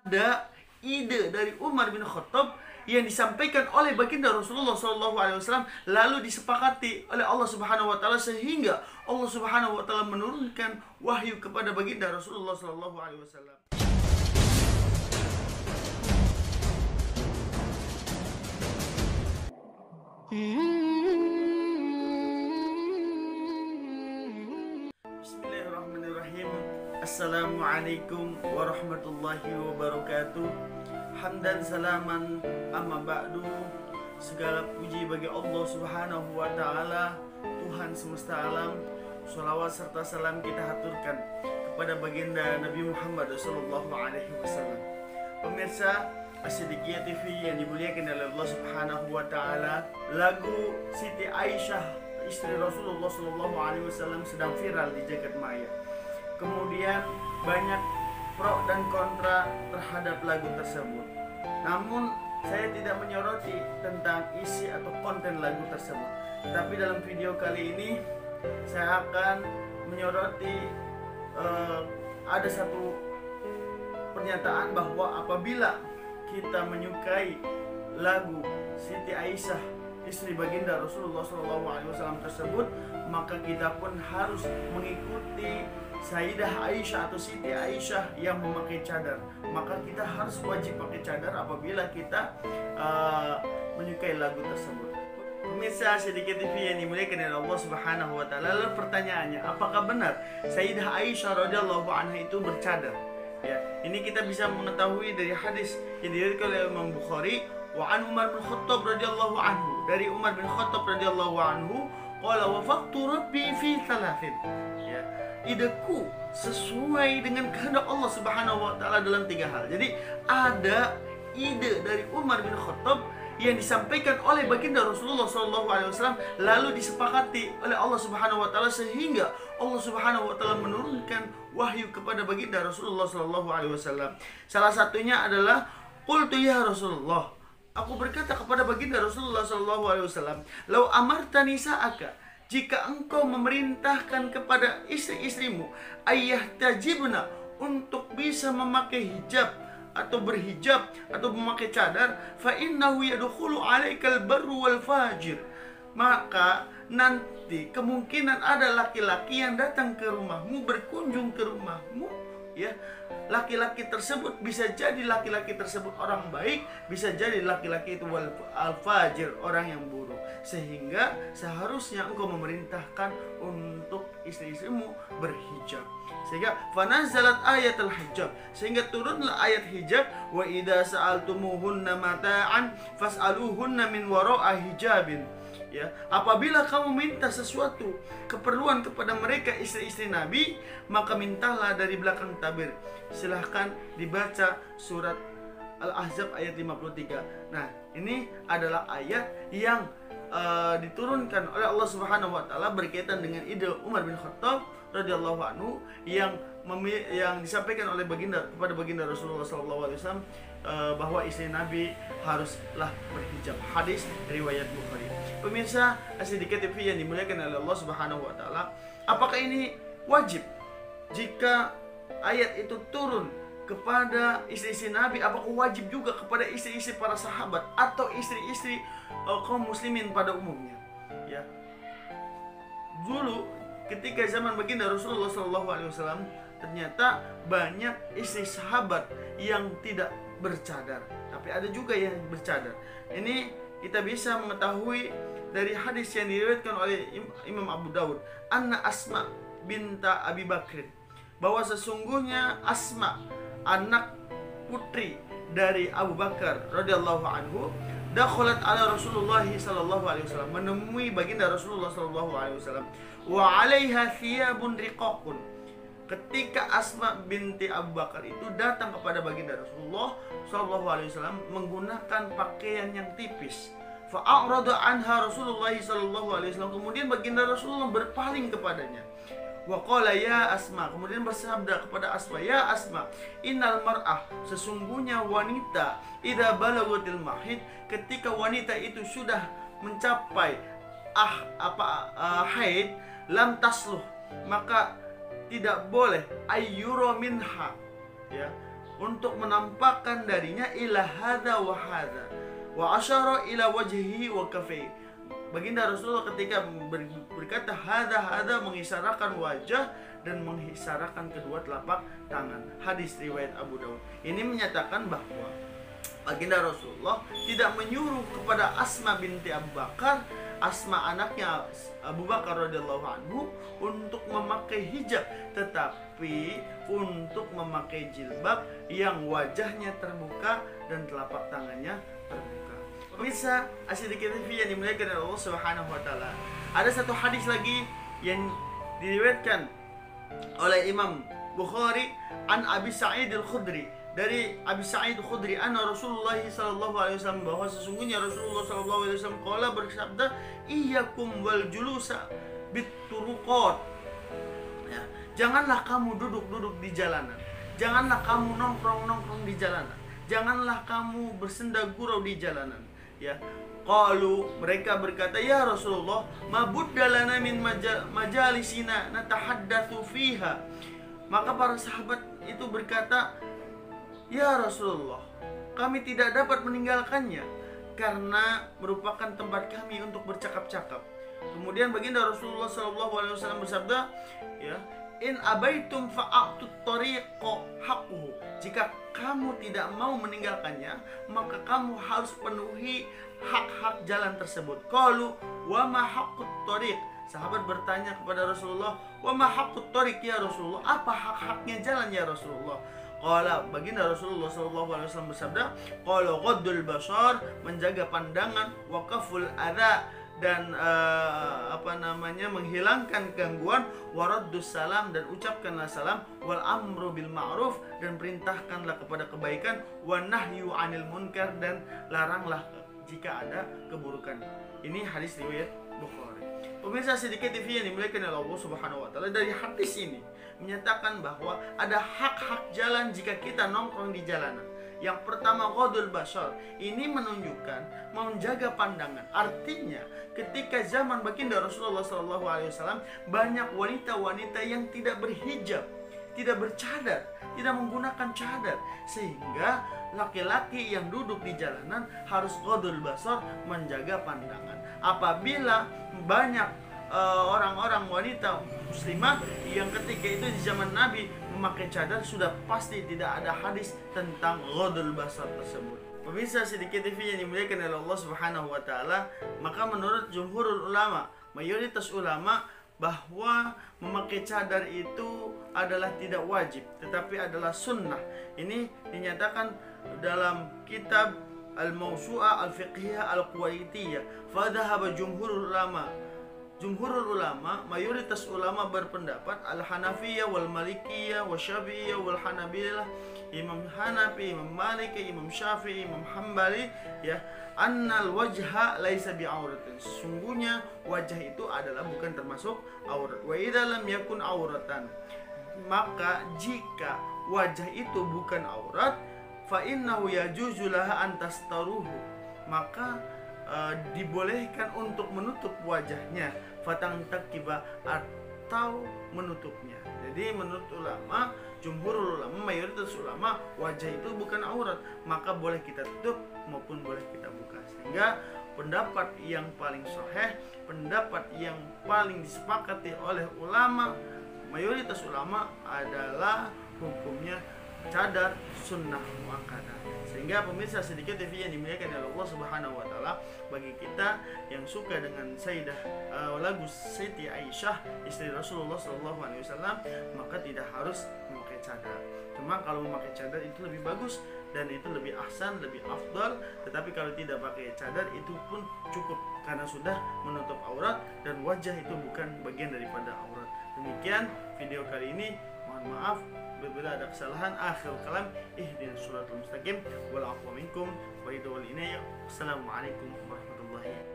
ada ide dari Umar bin Khattab yang disampaikan oleh baginda Rasulullah SAW, lalu disepakati oleh Allah Subhanahu Wa Taala, sehingga Allah Subhanahu Wa Taala menurunkan wahyu kepada baginda Rasulullah SAW. Bismillahirrahmanirrahim. Assalamualaikum warahmatullahi wabarakatuh. Hamdan salaman amma ba'du. Segala puji bagi Allah Subhanahu wa taala, Tuhan semesta alam. Shalawat serta salam kita haturkan kepada baginda Nabi Muhammad sallallahu alaihi wasallam. Pemirsa As-Siddiqiyah TV yang dimuliakan oleh Allah Subhanahu wa taala, lagu Siti Aisyah istri Rasulullah sallallahu alaihi wasallam sedang viral di jagat maya. Kemudian banyak pro dan kontra terhadap lagu tersebut. Namun saya tidak menyoroti tentang isi atau konten lagu tersebut. Tapi dalam video kali ini saya akan menyoroti ada satu pernyataan bahwa apabila kita menyukai lagu Siti Aisyah istri baginda Rasulullah SAW tersebut, maka kita pun harus mengikuti Sayyidah Aisyah atau Siti Aisyah yang memakai cadar. Maka kita harus wajib pakai cadar apabila kita menyukai lagu tersebut. Pemirsa Siddiqiyah TV yang dimuliakan oleh Allah Subhanahu wa taala, lalu pertanyaannya, apakah benar Sayyidah Aisyah radhiyallahu anha itu bercadar? Ya, ini kita bisa mengetahui dari hadis yang diriwayatkan oleh Imam Bukhari, wa an Umar bin Khattab radhiyallahu anhu, dari Umar bin Khattab radhiyallahu anhu, qala wafaqtu rabbi fi thalathin. Ya, ideku sesuai dengan kehendak Allah Subhanahu wa taala dalam 3 hal. Jadi ada ide dari Umar bin Khattab yang disampaikan oleh baginda Rasulullah SAW, lalu disepakati oleh Allah Subhanahu wa taala, sehingga Allah Subhanahu wa taala menurunkan wahyu kepada baginda Rasulullah SAW. Salah satunya adalah qultu ya Rasulullah, aku berkata kepada baginda Rasulullah SAW, lau amartani sa'aka, jika engkau memerintahkan kepada istri-istrimu ayah tajibna untuk bisa memakai hijab atau berhijab atau memakai cadar, fa innahu yadkhulu 'alaikal barru wal fajir, maka nanti kemungkinan ada laki-laki yang datang ke rumahmu, berkunjung ke rumahmu, ya. Laki-laki tersebut bisa jadi laki-laki tersebut orang baik, bisa jadi laki-laki itu al-fajir, orang yang buruk. Sehingga seharusnya engkau memerintahkan untuk istri-istrimu berhijab. Sehingga fanazalat ayatul hijab, sehingga turunlah ayat hijab, wa idza sa'altumuhunna mata'an fas'aluhunna min wara'i hijabin. Ya, apabila kamu minta sesuatu keperluan kepada mereka istri-istri Nabi, maka mintalah dari belakang tabir. Silahkan dibaca surat Al-Ahzab ayat 53. Nah, ini adalah ayat yang diturunkan oleh Allah Subhanahu wa taala berkaitan dengan ide Umar bin Khattab radhiyallahu anhu yang disampaikan oleh kepada baginda Rasulullah SAW, bahwa istri Nabi haruslah berhijab. Hadis riwayat Bukhari. Pemirsa As-Siddiqiyah TV yang dimuliakan oleh Allah Subhanahu wa taala, apakah ini wajib jika ayat itu turun kepada istri-istri Nabi? Apakah wajib juga kepada istri-istri para sahabat atau istri-istri kaum muslimin pada umumnya? Ya. Dulu ketika zaman baginda Rasulullah SAW, ternyata banyak istri sahabat yang tidak bercadar, tapi ada juga yang bercadar. Ini kita bisa mengetahui dari hadis yang diriwayatkan oleh Imam Abu Dawud, anna Asma binta Abi Bakrin, bahwa sesungguhnya Asma, anak putri dari Abu Bakar radhiyallahu anhu, dakhalat ala Rasulullah sallallahu alaihi wasallam, menemui baginda Rasulullah sallallahu alaihi wasallam, wa 'alaiha thiyabun riqaqun. Ketika Asma binti Abu Bakar itu datang kepada baginda Rasulullah sallallahu alaihi wasallam menggunakan pakaian yang tipis, fa a'rada anha Rasulullah sallallahu alaihi wasallam, kemudian baginda Rasulullah berpaling kepadanya. Wa qala ya Asma, kemudian bersabda kepada Asma, ya Asma, innal mar'ah, sesungguhnya wanita, idza balagatil mahid, ketika wanita itu sudah mencapai haid, lam tasluh, maka tidak boleh ayyuro minha, ya, untuk menampakkan darinya ila hadza wa hadza wa asyara ila wajhihi wa kafai. Baginda Rasulullah ketika berkata hadza mengisyaratkan wajah dan mengisyaratkan kedua telapak tangan. Hadis riwayat Abu Dawud. Ini menyatakan bahwa Baginda Rasulullah tidak menyuruh kepada Asma binti Abu Bakar, Asma anaknya Abu Bakar radhiyallahu anhu, untuk memakai hijab, tetapi untuk memakai jilbab yang wajahnya terbuka dan telapak tangannya terbuka. Pemirsa Asy-Siddiqiyah TV yang dimuliakan oleh Allah Subhanahu wa taala. Ada satu hadis lagi yang diriwayatkan oleh Imam Bukhari an Abi Sa'id Al-Khudri, dari Abi Sa'id Al-Khudri anna Rasulullah sallallahu alaihi wasallam, bahwa sesungguhnya Rasulullah sallallahu alaihi wasallam qala, bersabda, iyyakum wal julusa bituruqat. Ya, janganlah kamu duduk-duduk di jalanan. Janganlah kamu nongkrong-nongkrong di jalanan. Janganlah kamu bersenda gurau di jalanan. Ya, qalu, mereka berkata, ya Rasulullah, ma buddalana min majalisina natahaddatsu fiha. Maka para sahabat itu berkata, ya Rasulullah, kami tidak dapat meninggalkannya karena merupakan tempat kami untuk bercakap-cakap. Kemudian baginda Rasulullah SAW bersabda, ya, in abaitum fa'atut tariqa haqquhu. Jika kamu tidak mau meninggalkannya, maka kamu harus penuhi hak-hak jalan tersebut. Qalu wa ma haqqut tariq. Sahabat bertanya kepada Rasulullah, wa ma haqqut tariq ya Rasulullah? Apa hak-haknya jalan ya Rasulullah? Qala, baginda Rasulullah SAW bersabda, qala ghaddul basar, menjaga pandangan, wa kaful adza, dan menghilangkan gangguan, waraddus salam, dan ucapkanlah salam, wal amru bil ma'ruf, dan perintahkanlah kepada kebaikan, wa nahyu anil munkar, dan laranglah jika ada keburukan. Ini hadis riwayat Bukhari. Pemirsa Asy-Siddiqiyah TV yang dimuliakan oleh Allah Subhanahu wa taala, dari hadis ini menyatakan bahwa ada hak-hak jalan jika kita nongkrong di jalanan. Yang pertama, ghadul basar. Ini menunjukkan menjaga pandangan. Artinya, ketika zaman baginda Rasulullah SAW, banyak wanita-wanita yang tidak berhijab, tidak bercadar, tidak menggunakan cadar, sehingga laki-laki yang duduk di jalanan harus ghadul basar, menjaga pandangan. Apabila banyak orang-orang wanita muslimah yang ketika itu di zaman Nabi memakai cadar, sudah pasti tidak ada hadis tentang ghadul basar tersebut. Pemirsa Asy-Siddiqiyah TV yang dimuliakan oleh Allah Subhanahu wa taala, maka menurut jumhurul ulama, mayoritas ulama, bahwa memakai cadar itu adalah tidak wajib, tetapi adalah sunnah. Ini dinyatakan dalam kitab Al-Mawsu'ah Al-Fiqhiyah Al-Kuwaitiyah. Fadhahaba jumhurul ulama, mayoritas ulama berpendapat, Al-Hanafiyah wal Malikiyah wal Syafi'iyah wal Hanabilah, Imam Hanafi, Imam Maliki, Imam Syafi'i, Imam Hambali, ya, annal wajha laisa bi'auratin. Sesungguhnya wajah itu adalah bukan termasuk aurat. Wa idza lam yakun auratan, maka jika wajah itu bukan aurat, fa innahu yajuzu laha an tastaruhu, maka dibolehkan untuk menutup wajahnya, fatang takiba, atau menutupnya. Jadi menurut ulama, jumhur ulama, mayoritas ulama, wajah itu bukan aurat, maka boleh kita tutup maupun boleh kita buka. Sehingga pendapat yang paling sahih, pendapat yang paling disepakati oleh ulama, mayoritas ulama, adalah hukumnya cadar sunnah muakkadah. Sehingga pemirsa Asy-Siddiqiyah TV yang dimuliakan oleh Allah Subhanahu wa taala, bagi kita yang suka dengan Sayyidah lagu Siti Aisyah, istri Rasulullah SAW, maka tidak harus memakai cadar. Cuma kalau memakai cadar itu lebih bagus dan itu lebih ahsan, lebih afdal. Tetapi kalau tidak pakai cadar itu pun cukup, karena sudah menutup aurat dan wajah itu bukan bagian daripada aurat. Demikian video kali ini. Mohon maaf bila ada kesalahan. Akhir kalam, ihdinas shiratal mustaqim wal afwa minkum wa ridwal inayya. Assalamualaikum warahmatullahi wabarakatuh.